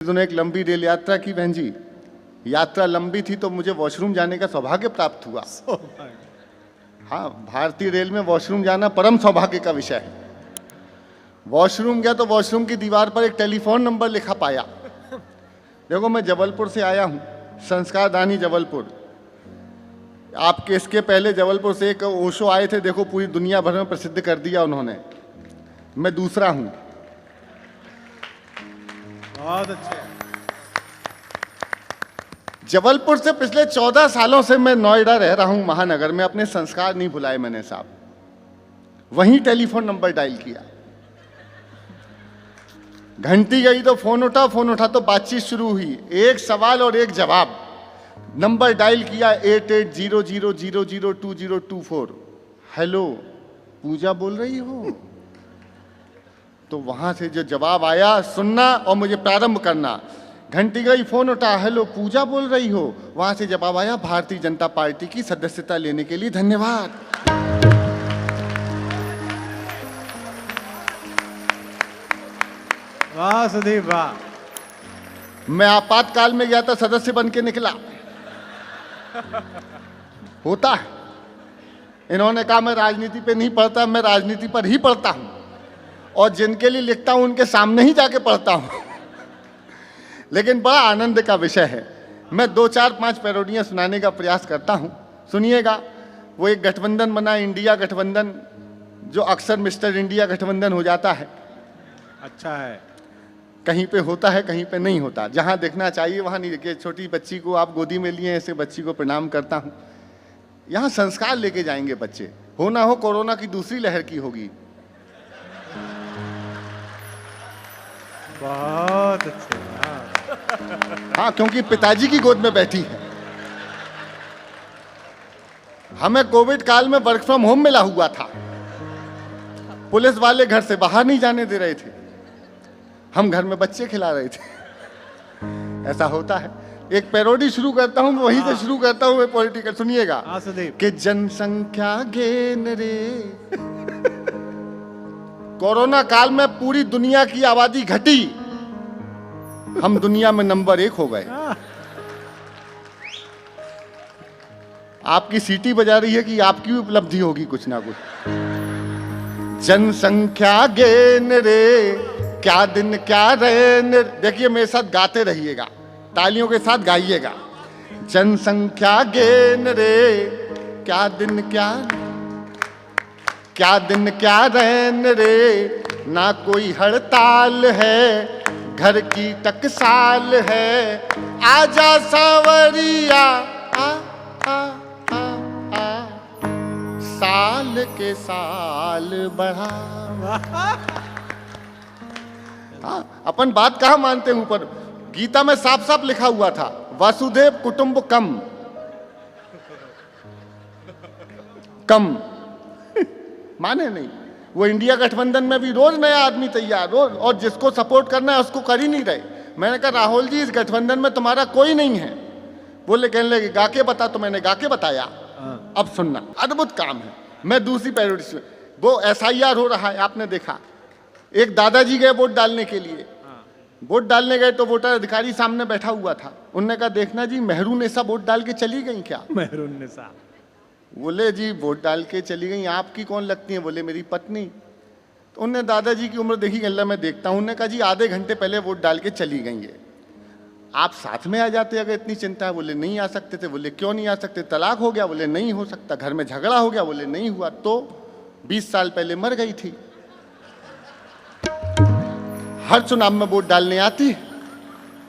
दिनों एक लंबी रेल यात्रा की बहन जी। यात्रा लंबी थी तो मुझे वॉशरूम जाने का सौभाग्य प्राप्त हुआ। हाँ, भारतीय रेल में वॉशरूम जाना परम सौभाग्य का विषय है। वॉशरूम गया तो वॉशरूम की दीवार पर एक टेलीफोन नंबर लिखा पाया। देखो, मैं जबलपुर से आया हूँ, संस्कारदानी जबलपुर। आपके इसके पहले जबलपुर से एक ओशो आए थे, देखो पूरी दुनिया भर में प्रसिद्ध कर दिया उन्होंने। मैं दूसरा हूँ। बहुत अच्छे। जबलपुर से पिछले 14 सालों से मैं नोएडा रह रहा हूं, महानगर में। अपने संस्कार नहीं भुलाए मैंने साहब। वहीं टेलीफोन नंबर डायल किया, घंटी गई तो फोन उठा तो बातचीत शुरू हुई। एक सवाल और एक जवाब। नंबर डायल किया 8800002024। हेलो, पूजा बोल रही हो? तो वहां से जो जवाब आया, सुनना और मुझे प्रारंभ करना। घंटी गई, फोन उठा, हेलो पूजा बोल रही हो? वहां से जवाब आया, भारतीय जनता पार्टी की सदस्यता लेने के लिए धन्यवाद। वाह सुदीप वाह। मैं आपातकाल में गया था, सदस्य बन के निकला। होता है। इन्होंने कहा मैं राजनीति पे नहीं पढ़ता, मैं राजनीति पर ही पढ़ता हूं, और जिनके लिए लिखता हूं उनके सामने ही जाके पढ़ता हूं। लेकिन बड़ा आनंद का विषय है। मैं 2, 4, 5 पैरोडियां सुनाने का प्रयास करता हूं, सुनिएगा। वो एक गठबंधन बना, इंडिया गठबंधन, जो अक्सर मिस्टर इंडिया गठबंधन हो जाता है। अच्छा है। कहीं पे होता है, कहीं पे नहीं होता। जहां देखना चाहिए वहां नहीं। देखिए, छोटी बच्ची को आप गोदी में लिए, ऐसे बच्ची को प्रणाम करता हूं। यहां संस्कार लेके जाएंगे बच्चे। हो ना हो कोरोना की दूसरी लहर की होगी। बहुत अच्छे। हाँ, क्योंकि पिताजी की गोद में बैठी है। हमें कोविड काल में वर्क फ्रॉम होम मिला हुआ था। पुलिस वाले घर से बाहर नहीं जाने दे रहे थे, हम घर में बच्चे खिला रहे थे। ऐसा होता है। एक पैरोडी शुरू करता हूं, वहीं से शुरू करता हूं। मैं पॉलिटिकल, सुनिएगा। हाँ सुदीप। कि जनसंख्या गेन रे। कोरोना काल में पूरी दुनिया की आबादी घटी, हम दुनिया में नंबर 1 हो गए। आपकी सीटी बजा रही है कि आपकी भी उपलब्धि होगी कुछ ना कुछ। जनसंख्या गेन रे, क्या दिन क्या रैन। देखिए, मेरे साथ गाते रहिएगा, तालियों के साथ गाइएगा। जनसंख्या गेन रे, क्या दिन क्या रैन रे। ना कोई हड़ताल है, घर की टकसाल है। आजा सांवरिया, आ, आ, आ, आ, साल के साल बढ़ा। हाँ, अपन बात कहाँ मानते हैं ऊपर। गीता में साफ साफ लिखा हुआ था, वसुधैव कुटुंबकम। कम माने नहीं। वो इंडिया गठबंधन में भी रोज नया आदमी तैयार, रोज, और जिसको सपोर्ट करना है उसको कर ही नहीं रहे। मैंने कहा राहुल जी, इस गठबंधन में तुम्हारा कोई नहीं है। बोले, कहने लगे गा के बता। तो मैंने गा के बताया। अब सुनना, अद्भुत काम है। मैं दूसरी पैरोडी से, वो SIR हो रहा है, आपने देखा। एक दादाजी गए वोट डालने के लिए। वोट डालने गए तो वोटर अधिकारी सामने बैठा हुआ था। उनने कहा, देखना जी, मेहरुन्निसा वोट डाल के चली गई क्या? मेहरुन्निसा। बोले, जी वोट डाल के चली गई। आपकी कौन लगती है? बोले, मेरी पत्नी। तो उनने दादाजी की उम्र देखी, अल्लाह मैं देखता हूँ। उन्होंने कहा, जी आधे घंटे पहले वोट डाल के चली गई है, आप साथ में आ जाते अगर इतनी चिंता है। बोले, नहीं आ सकते थे। बोले, क्यों नहीं आ सकते? तलाक हो गया? बोले, नहीं हो सकता। घर में झगड़ा हो गया? बोले, नहीं हुआ। तो 20 साल पहले मर गई थी। हर चुनाव में वोट डालने आती?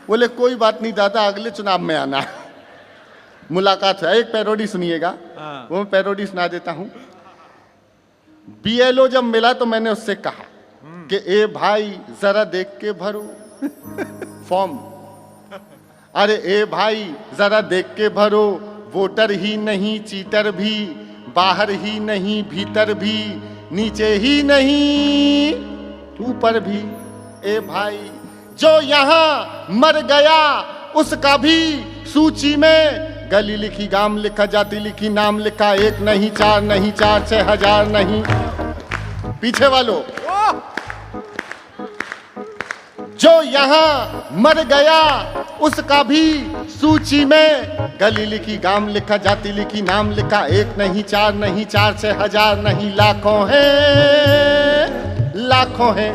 बोले, कोई बात नहीं दादा, अगले चुनाव में आना। मुलाकात है। एक पैरोडी सुनिएगा, वो मैं पैरोडी सुना देता हूं। BLO जब मिला तो मैंने उससे कहा कि ए भाई जरा देख के भरो फॉर्म। अरे ए भाई जरा देख के भरो, वोटर ही नहीं चीटर भी, बाहर ही नहीं भीतर भी, नीचे ही नहीं ऊपर भी। ए भाई जो यहां मर गया उसका भी सूची में, गली लिखी, गांव लिखा, जाति लिखी, नाम लिखा, 1 नहीं 4 नहीं 4 6000 नहीं। पीछे वालों, जो यहाँ मर गया उसका भी सूची में गली लिखी, गांव लिखा, जाति लिखी, नाम लिखा, एक नहीं, चार नहीं, 4 से 1000 नहीं, लाखों हैं, लाखों हैं।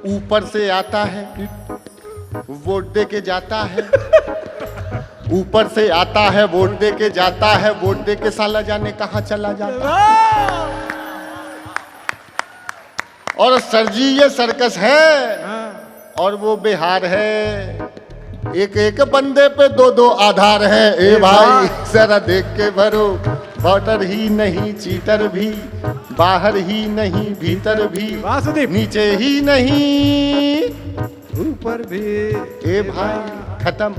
ऊपर से आता है, वोट दे के जाता है, ऊपर से आता है, वोट दे के जाता है, वोट दे के साला जाने कहाँ चला जाता है। और सर जी ये सर्कस है और वो बिहार है, एक एक बंदे पे 2-2 आधार है। ए भाई जरा देख के भरो, वोटर ही नहीं चीटर भी, बाहर ही नहीं भीतर भी, वासुदेव नीचे ही नहीं ऊपर भी। ए भाई खत्म।